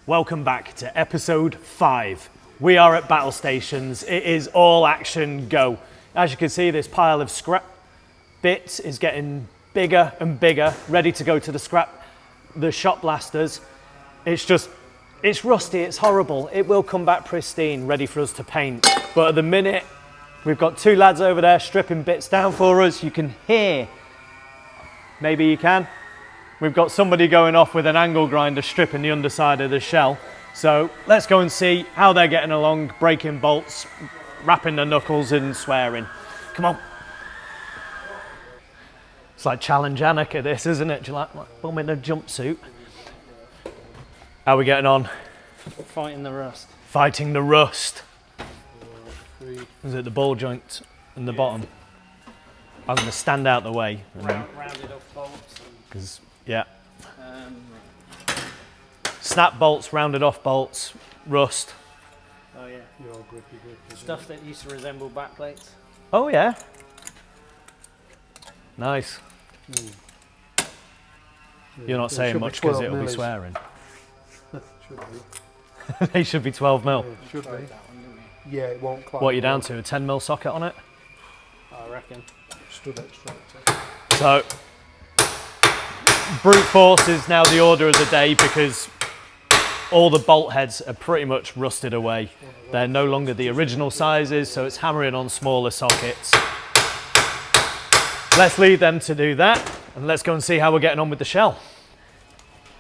Welcome back to episode 5. We are at battle stations. It is all action go. As you can see, this pile of scrap bits is getting bigger and bigger, ready to go to the shot blasters. It's rusty, it's horrible. It will come back pristine, ready for us to paint. But at the minute, we've got 2 lads over there stripping bits down for us. You can hear, maybe you can. We've got somebody going off with an angle grinder stripping the underside of the shell. So let's go and see how they're getting along, breaking bolts, rapping their knuckles and swearing. Come on. It's like Challenge Annika this, isn't it? Do you like bum in a jumpsuit? How are we getting on? Fighting the rust. Fighting the rust. Is it the ball joint and the bottom? I'm going to stand out the way. Rounded off bolts. Because, yeah. Snap bolts, rounded off bolts, rust. Oh yeah. Stuff that used to resemble backplates. Oh yeah. Nice. You're not saying much because it'll be swearing. Should be. They should be 12 mil. Yeah, should be. Yeah, it won't climb. What are you down to? A 10 mil socket on it? I reckon. Stud extractor. So, brute force is now the order of the day because all the bolt heads are pretty much rusted away. They're no longer the original sizes, so it's hammering on smaller sockets. Let's leave them to do that, and let's go and see how we're getting on with the shell.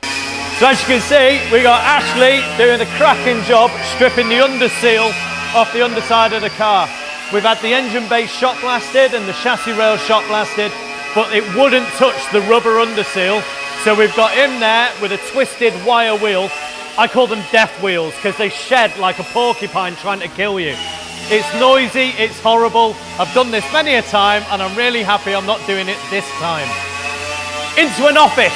So as you can see, we got Ashley doing a cracking job stripping the underseal off the underside of the car. We've had the engine base shot blasted and the chassis rail shot blasted, but it wouldn't touch the rubber underseal. So we've got him there with a twisted wire wheel. I call them death wheels because they shed like a porcupine trying to kill you. It's noisy, it's horrible. I've done this many a time and I'm really happy I'm not doing it this time. Into an office.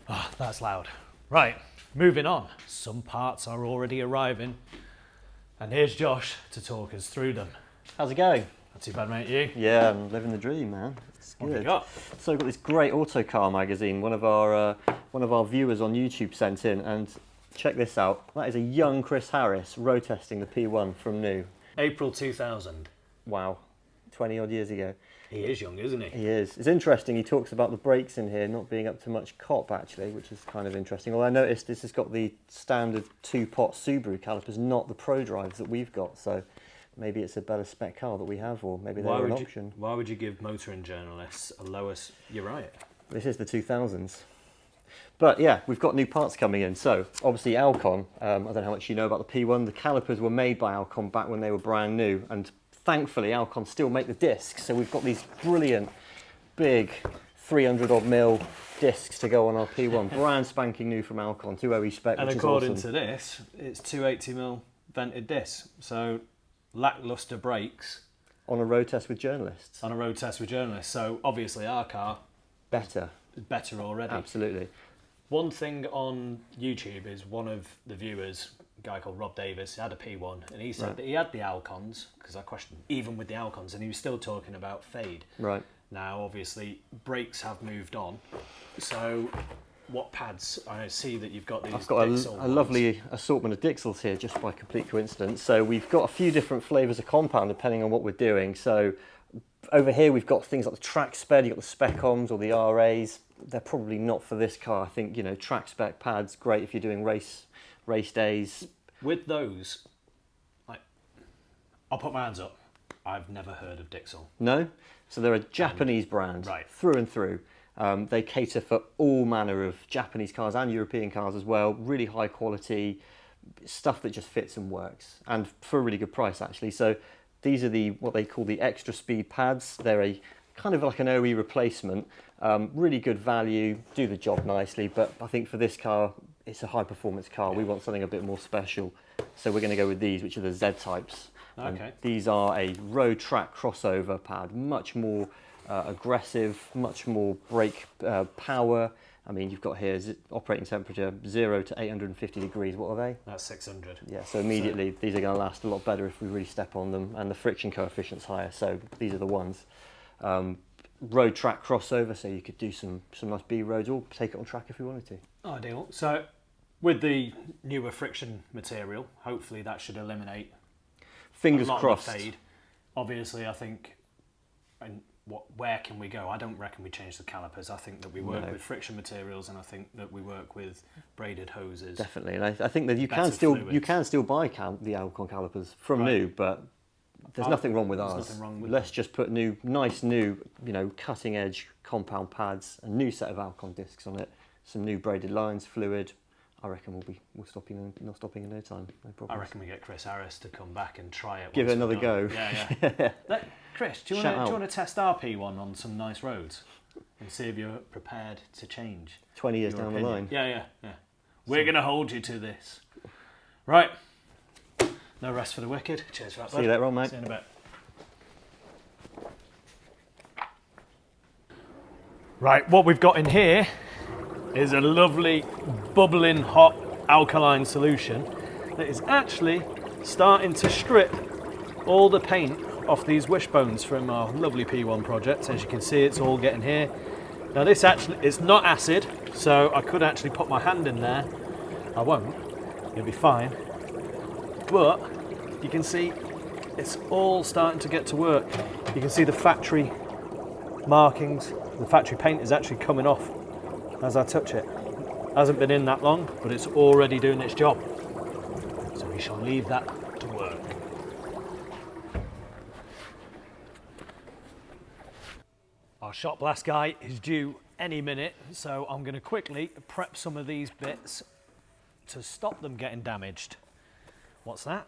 Oh, that's loud. Right, moving on. Some parts are already arriving. And here's Josh to talk us through them. How's it going? Not too bad, mate, you? Yeah, I'm living the dream, man. It's good. What have you got? So I've got this great autocar magazine. One of our viewers on YouTube sent in, and check this out. That is a young Chris Harris road testing the P1 from new. April 2000. Wow, 20 odd years ago. He is young, isn't he? He is. It's interesting. He talks about the brakes in here not being up to much cop actually, which is kind of interesting. Although I noticed this has got the standard 2-pot Subaru calipers, not the Pro Drives that we've got. So maybe it's a better spec car that we have, or maybe they're an option. Why would you give motoring journalists a lower... You're right. This is the 2000s. But yeah, we've got new parts coming in. So obviously Alcon, I don't know how much you know about the P1. The calipers were made by Alcon back when they were brand new, and thankfully Alcon still make the discs. So we've got these brilliant, big 300 odd mil discs to go on our P1. Brand spanking new from Alcon, 2OE spec, And which according is awesome. to this, it's 280mm vented discs. So lackluster brakes. On a road test with journalists. On a road test with journalists. So obviously our car Better. is better already. Absolutely. One thing on YouTube is one of the viewers, a guy called Rob Davis, had a P1 and he said that he had the Alcons, because I questioned even with the Alcons, and he was still talking about fade. Right. Now obviously brakes have moved on, so what pads? I see that you've got these. I've got Dixel a lovely assortment of Dixels here just by complete coincidence. So we've got a few different flavours of compound depending on what we're doing. So over here we've got things like the track spec, you've got the Specoms or the RAs. They're probably not for this car. I think, you know, track spec pads, great if you're doing race days. With those, I'll put my hands up. I've never heard of Dixel. No? So they're a Japanese brand, right, through and through. They cater for all manner of Japanese cars and European cars as well. Really high quality stuff that just fits and works, and for a really good price actually. So these are what they call the extra speed pads. They're a kind of like an OE replacement. Really good value, do the job nicely, but I think for this car, it's a high performance car. We want something a bit more special. So we're going to go with these, which are the Z types. Okay. These are a road track crossover pad, much more aggressive, much more brake power. I mean, you've got here operating temperature 0 to 850 degrees. What are they? That's 600. Yeah, so immediately these are going to last a lot better if we really step on them, and the friction coefficient's higher, so these are the ones. road track crossover, so you could do some nice B roads or take it on track if you wanted to. Ideal. So with the newer friction material, hopefully that should eliminate Fingers a lot crossed. of the fade. Obviously, I think, and where can we go? I don't reckon we change the calipers. I think that we work with friction materials, and I think that we work with braided hoses. Definitely, and I think that you Better can still buy the Alcon calipers from new, but there's nothing wrong with ours. Nothing wrong with Let's just put nice new, cutting edge compound pads, a new set of Alcon discs on it, some new braided lines, fluid. I reckon not stopping in no time. No problem. I reckon we get Chris Harris to come back and try it. Give it another go. Yeah. Chris, do you want to test our P1 on some nice roads and see if you're prepared to change? 20 years your down opinion? the line. Yeah. We're going to hold you to this. Right. No rest for the wicked. Cheers for that, bud. See you later on, mate. See you in a bit. Right, what we've got in here is a lovely bubbling hot alkaline solution that is actually starting to strip all the paint off these wishbones from our lovely P1 project. As you can see, it's all getting here. Now this actually, it's not acid, so I could actually put my hand in there. I won't, it'll be fine. But you can see it's all starting to get to work. You can see the factory markings, the factory paint is actually coming off as I touch it. Hasn't been in that long, but it's already doing its job. So we shall leave that to work. Our shot blast guy is due any minute, so I'm going to quickly prep some of these bits to stop them getting damaged. What's that?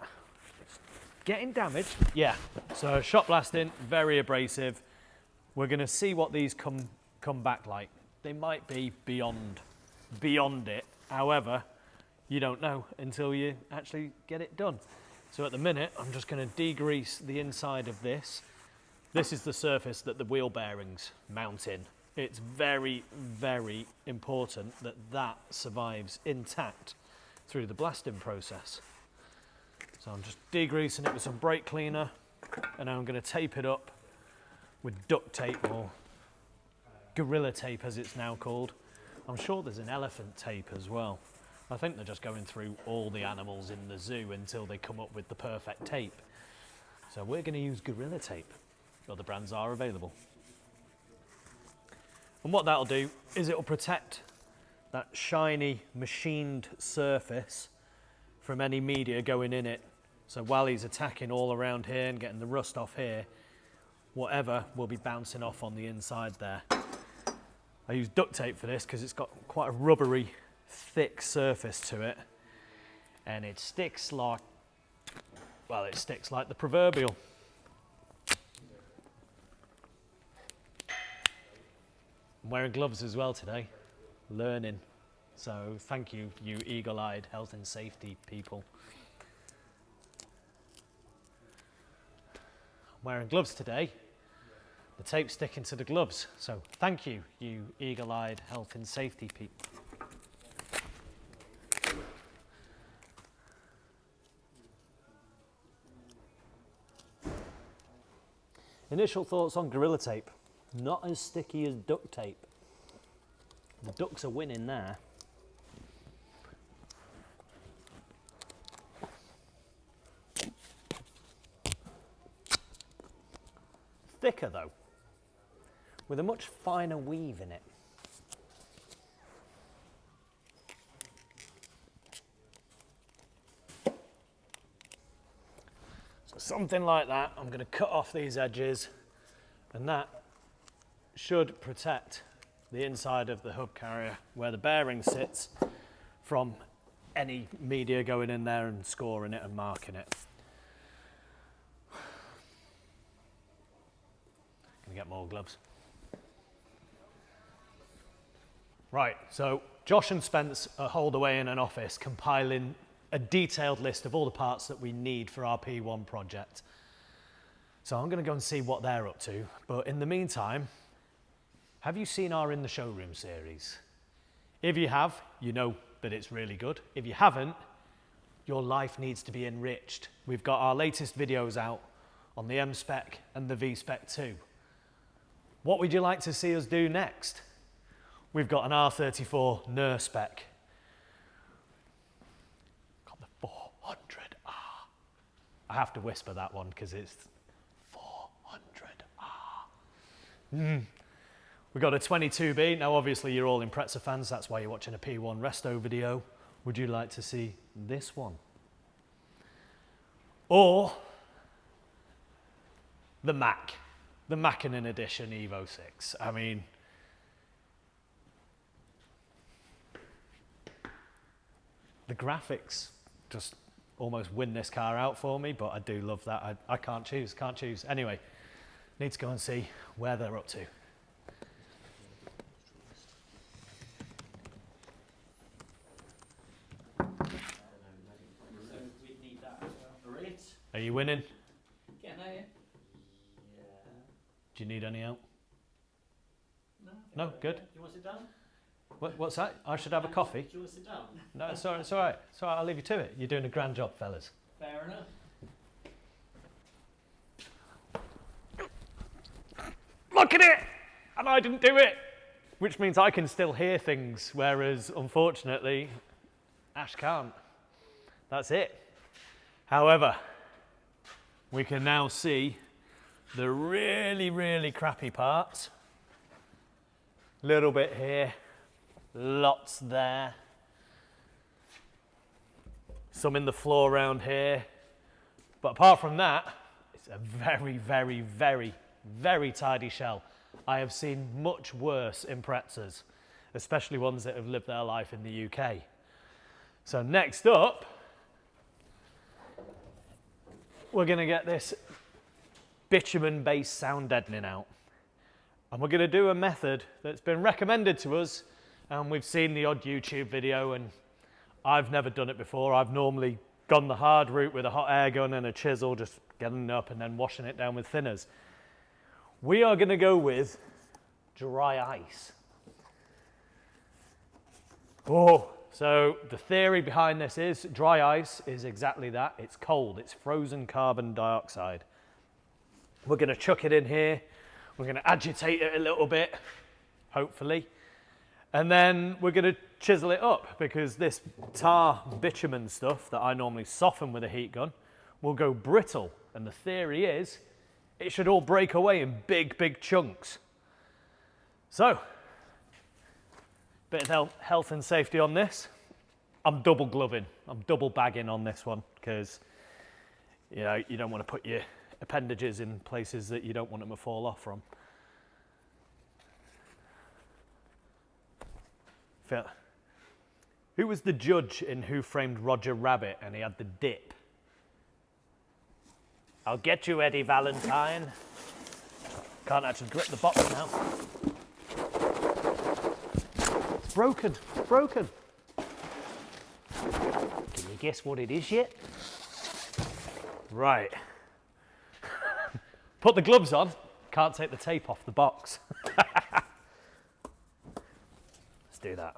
Getting damaged? Yeah. So shot blasting, very abrasive. We're going to see what these come back like. They might be beyond it. However, you don't know until you actually get it done. So at the minute, I'm just going to degrease the inside of this. This is the surface that the wheel bearings mount in. It's very, very important that that survives intact through the blasting process. So I'm just degreasing it with some brake cleaner, and I'm going to tape it up with duct tape, or gorilla tape as it's now called. I'm sure there's an elephant tape as well. I think they're just going through all the animals in the zoo until they come up with the perfect tape. So we're going to use gorilla tape. Other brands are available. And what that'll do is it'll protect that shiny machined surface from any media going in it. So while he's attacking all around here and getting the rust off here, whatever will be bouncing off on the inside there. I use duct tape for this because it's got quite a rubbery, thick surface to it, and it sticks like, well, it sticks like the proverbial. I'm wearing gloves as well today, learning. So thank you, you eagle-eyed health and safety people. I'm wearing gloves today. The tape's sticking to the gloves. So thank you, you eagle-eyed health and safety people. Initial thoughts on Gorilla Tape. Not as sticky as duct tape. The ducks are winning there. Thicker though, with a much finer weave in it. So something like that. I'm going to cut off these edges, and that should protect the inside of the hub carrier where the bearing sits from any media going in there and scoring it and marking it. Gonna get more gloves. Right, so Josh and Spence are holed away in an office compiling a detailed list of all the parts that we need for our P1 project. So I'm going to go and see what they're up to, but in the meantime, have you seen our In the Showroom series? If you have, you know that it's really good. If you haven't, your life needs to be enriched. We've got our latest videos out on the M-Spec and the V-Spec 2. What would you like to see us do next? We've got an R34 NER spec. Got the 400R. I have to whisper that one because it's 400R. We've got a 22B. Now obviously you're all Impreza fans, that's why you're watching a P1 resto video. Would you like to see this one? Or the Mac. The Mackinnon Edition Evo 6. I mean, the graphics just almost win this car out for me, but I do love that. I can't choose. Anyway, need to go and see where they're up to. So we need that as well. Right. Are you winning? Getting out here? Do you need any help? No. No, good. Do you want to sit down? What's that? I should have a coffee? Do you want to sit down? No, it's all right. It's all right. It's all right. I'll leave you to it. You're doing a grand job, fellas. Fair enough. Look at it! And I didn't do it! Which means I can still hear things, whereas, unfortunately, Ash can't. That's it. However, we can now see the really, really crappy parts. Little bit here, lots there. Some in the floor around here. But apart from that, it's a very, very, very, very tidy shell. I have seen much worse Imprezas, especially ones that have lived their life in the UK. So next up, we're going to get this bitumen-based sound deadening out. And we're going to do a method that's been recommended to us, and we've seen the odd YouTube video, and I've never done it before. I've normally gone the hard route with a hot air gun and a chisel, just getting it up and then washing it down with thinners. We are going to go with dry ice. So the theory behind this is dry ice is exactly that. It's cold. It's frozen carbon dioxide. We're going to chuck it in here. We're going to agitate it a little bit, hopefully. And then we're going to chisel it up, because this tar bitumen stuff that I normally soften with a heat gun will go brittle. And the theory is it should all break away in big, big chunks. So, bit of health and safety on this. I'm double gloving. I'm double bagging on this one, because you know, you don't want to put your appendages in places that you don't want them to fall off from. Who was the judge in Who Framed Roger Rabbit and he had the dip? I'll get you, Eddie Valentine. Can't actually grip the box now. It's broken. It's broken. Can you guess what it is yet? Right. Put the gloves on. Can't take the tape off the box. Let's do that.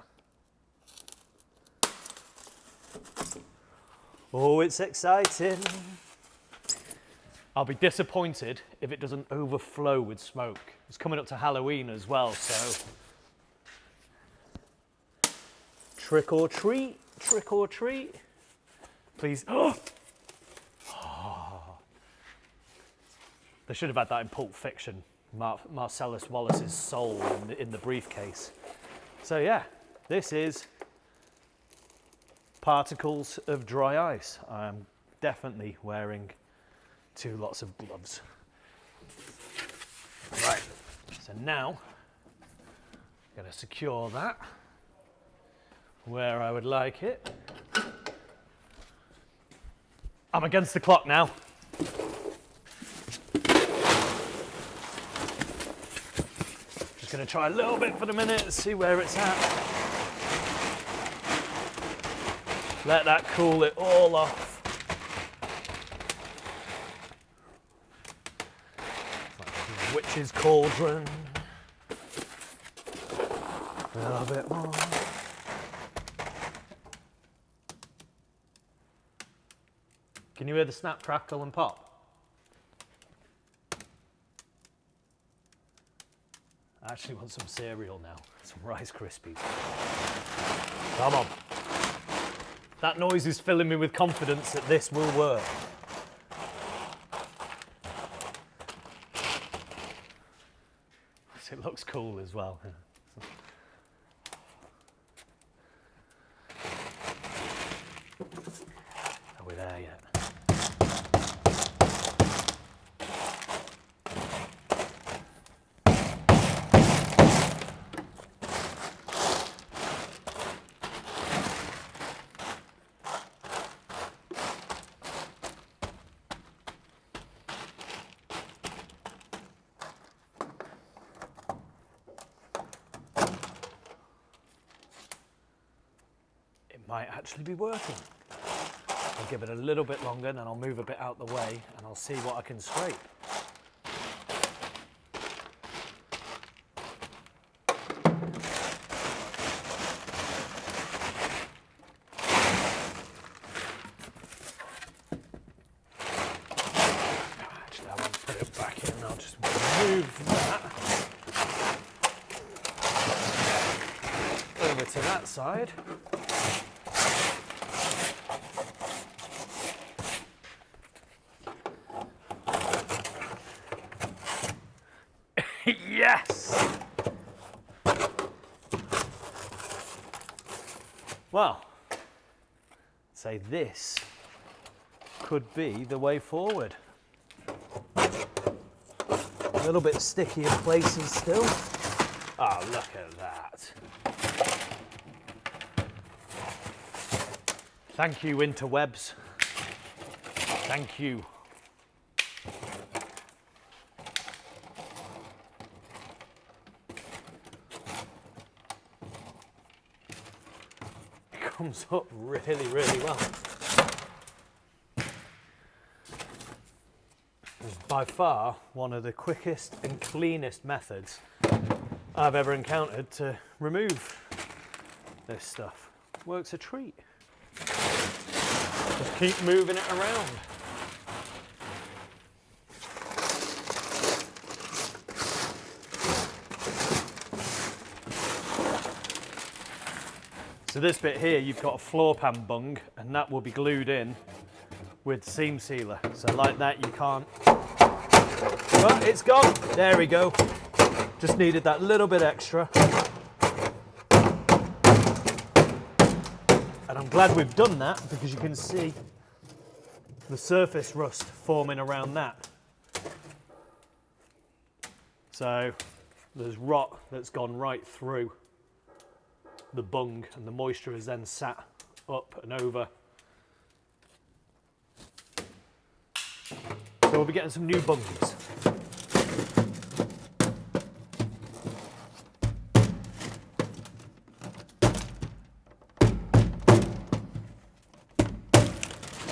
Oh, it's exciting. I'll be disappointed if it doesn't overflow with smoke. It's coming up to Halloween as well, so trick or treat, trick or treat. Please. Oh. They should have had that in Pulp Fiction. Marcellus Wallace's soul in the briefcase. So yeah, this is particles of dry ice. I'm definitely wearing 2 lots of gloves. Right, so now I'm going to secure that where I would like it. I'm against the clock now. Just going to try a little bit for the minute, see where it's at. Let that cool it all off. Witch's cauldron. A little bit more. Can you hear the snap, crackle and pop? I actually want some cereal now, some Rice Krispies. Come on. That noise is filling me with confidence that this will work. It looks cool as well. Are we there yet? Might actually be working. I'll give it a little bit longer and then I'll move a bit out the way and I'll see what I can scrape. Actually, I won't put it back in, I'll just move that over to that side. Yes! Well, say this could be the way forward. A little bit sticky in places still. Oh, look at that. Thank you, interwebs. Thank you. Comes up really, really well. It's by far one of the quickest and cleanest methods I've ever encountered to remove this stuff. Works a treat. Just keep moving it around. So this bit here, you've got a floor pan bung, and that will be glued in with seam sealer. So like that, you can't. But it's gone. There we go. Just needed that little bit extra. And I'm glad we've done that because you can see the surface rust forming around that. So there's rot that's gone right through the bung, and the moisture is then sat up and over. So we'll be getting some new bungs.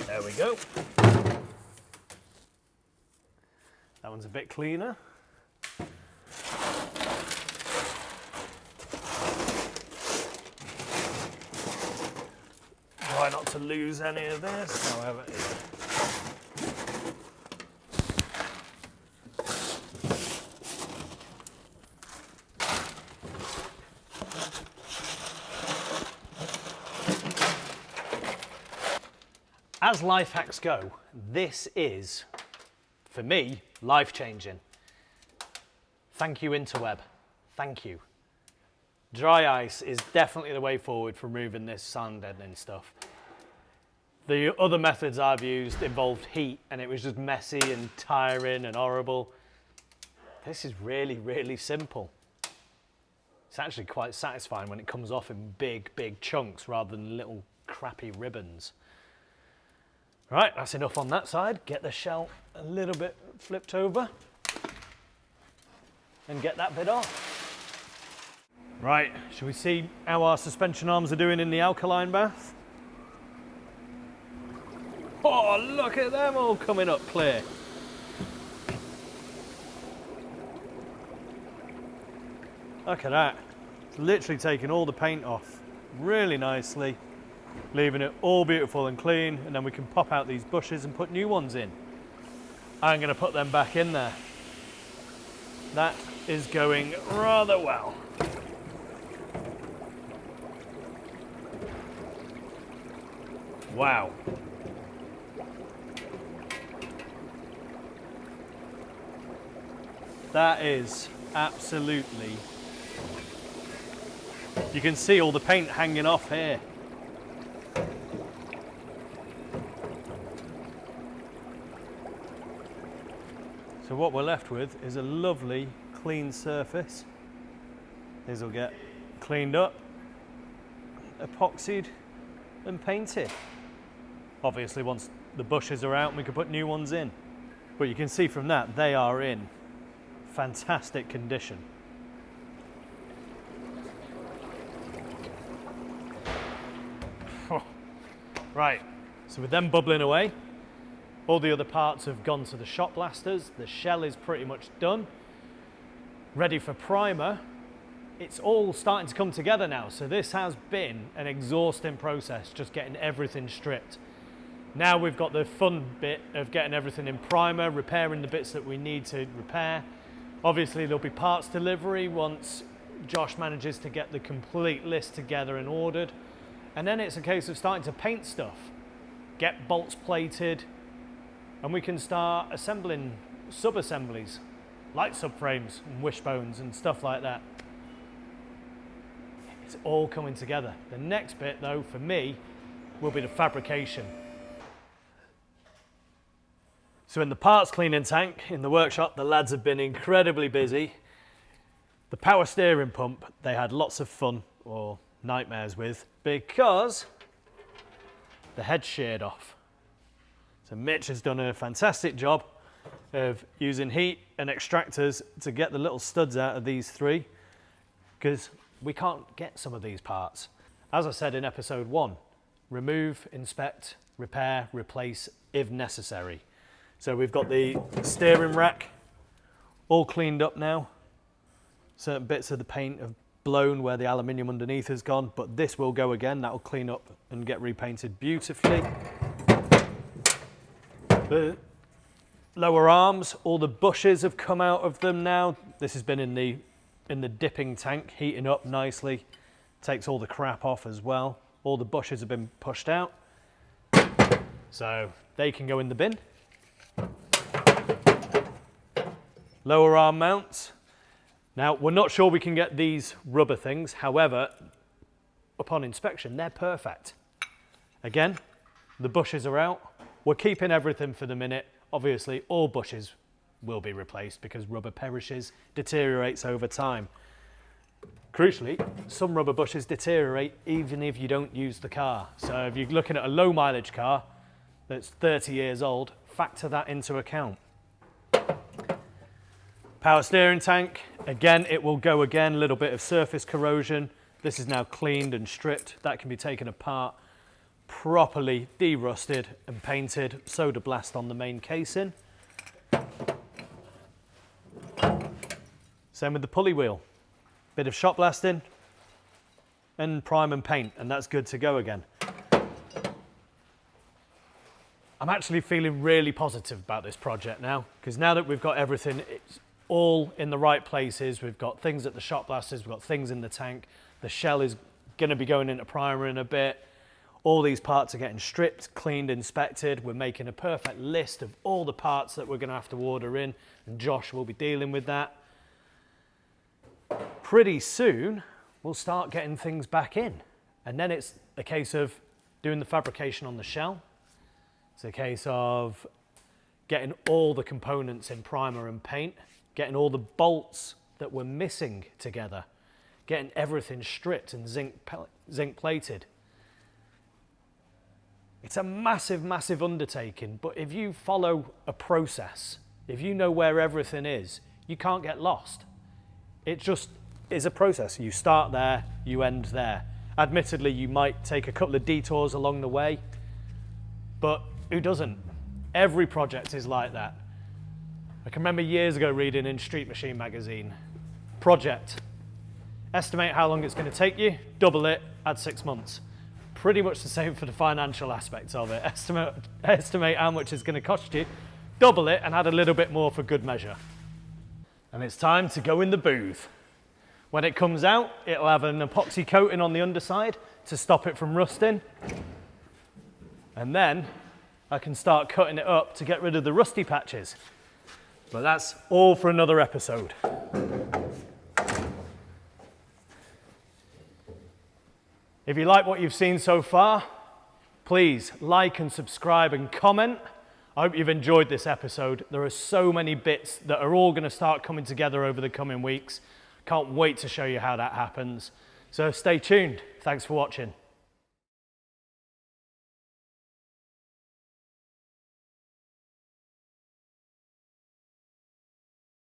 There we go. That one's a bit cleaner. Try not to lose any of this, however. As life hacks go, this is, for me, life-changing. Thank you, interweb. Thank you. Dry ice is definitely the way forward for removing this sand and stuff. The other methods I've used involved heat, and it was just messy and tiring and horrible. This is really, really simple. It's actually quite satisfying when it comes off in big, big chunks rather than little crappy ribbons. Right, that's enough on that side. Get the shell a little bit flipped over and get that bit off. Right, shall we see how our suspension arms are doing in the alkaline bath? Oh, look at them all coming up clear. Look at that. It's literally taking all the paint off really nicely, leaving it all beautiful and clean, and then we can pop out these bushes and put new ones in. I'm going to put them back in there. That is going rather well. Wow. That is absolutely... You can see all the paint hanging off here. So what we're left with is a lovely clean surface. These will get cleaned up, epoxied and painted. Obviously once the bushes are out we can put new ones in. But you can see from that they are in fantastic condition. Right, so with them bubbling away, all the other parts have gone to the shot blasters. The shell is pretty much done. Ready for primer. It's all starting to come together now. So this has been an exhausting process, just getting everything stripped. Now we've got the fun bit of getting everything in primer, repairing the bits that we need to repair. Obviously there'll be parts delivery once Josh manages to get the complete list together and ordered. And then it's a case of starting to paint stuff, get bolts plated, and we can start assembling sub-assemblies, like subframes and wishbones and stuff like that. It's all coming together. The next bit though, for me, will be the fabrication. So in the parts cleaning tank, in the workshop, the lads have been incredibly busy. The power steering pump, they had lots of fun, or nightmares with, because the head sheared off. So Mitch has done a fantastic job of using heat and extractors to get the little studs out of these three, because we can't get some of these parts. As I said in episode 1, remove, inspect, repair, replace if necessary. So we've got the steering rack all cleaned up now. Certain bits of the paint have blown where the aluminium underneath has gone, but this will go again. That will clean up and get repainted beautifully. The lower arms, all the bushes have come out of them now. This has been in the dipping tank, heating up nicely. Takes all the crap off as well. All the bushes have been pushed out, so they can go in the bin. Lower arm mounts. Now, we're not sure we can get these rubber things. However, upon inspection, they're perfect. Again, the bushes are out. We're keeping everything for the minute. Obviously, all bushes will be replaced because rubber perishes, deteriorates over time. Crucially, some rubber bushes deteriorate even if you don't use the car. So if you're looking at a low mileage car that's 30 years old, factor that into account. Power steering tank, again, it will go again, a little bit of surface corrosion. This is now cleaned and stripped. That can be taken apart, properly de-rusted and painted, soda blast on the main casing. Same with the pulley wheel. Bit of shot blasting and prime and paint, and that's good to go again. I'm actually feeling really positive about this project now, because now that we've got everything, it's all in the right places. We've got things at the shot blasters, we've got things in the tank. The shell is going to be going into primer in a bit. All these parts are getting stripped, cleaned, inspected. We're making a perfect list of all the parts that we're going to have to order in, and Josh will be dealing with that. Pretty soon, we'll start getting things back in. And then it's a case of doing the fabrication on the shell. It's a case of getting all the components in primer and paint, getting all the bolts that were missing together, getting everything stripped and zinc plated. It's a massive, massive undertaking, but if you follow a process, if you know where everything is, you can't get lost. It just is a process. You start there, you end there. Admittedly, you might take a couple of detours along the way, but who doesn't? Every project is like that. I can remember years ago reading in Street Machine magazine, project, estimate how long it's going to take you, double it, add 6 months. Pretty much the same for the financial aspects of it. Estimate how much it's going to cost you, double it, and add a little bit more for good measure. And it's time to go in the booth. When it comes out, it'll have an epoxy coating on the underside to stop it from rusting. And then I can start cutting it up to get rid of the rusty patches. But that's all for another episode. If you like what you've seen so far, please like and subscribe and comment. I hope you've enjoyed this episode. There are so many bits that are all going to start coming together over the coming weeks. Can't wait to show you how that happens. So stay tuned. Thanks for watching.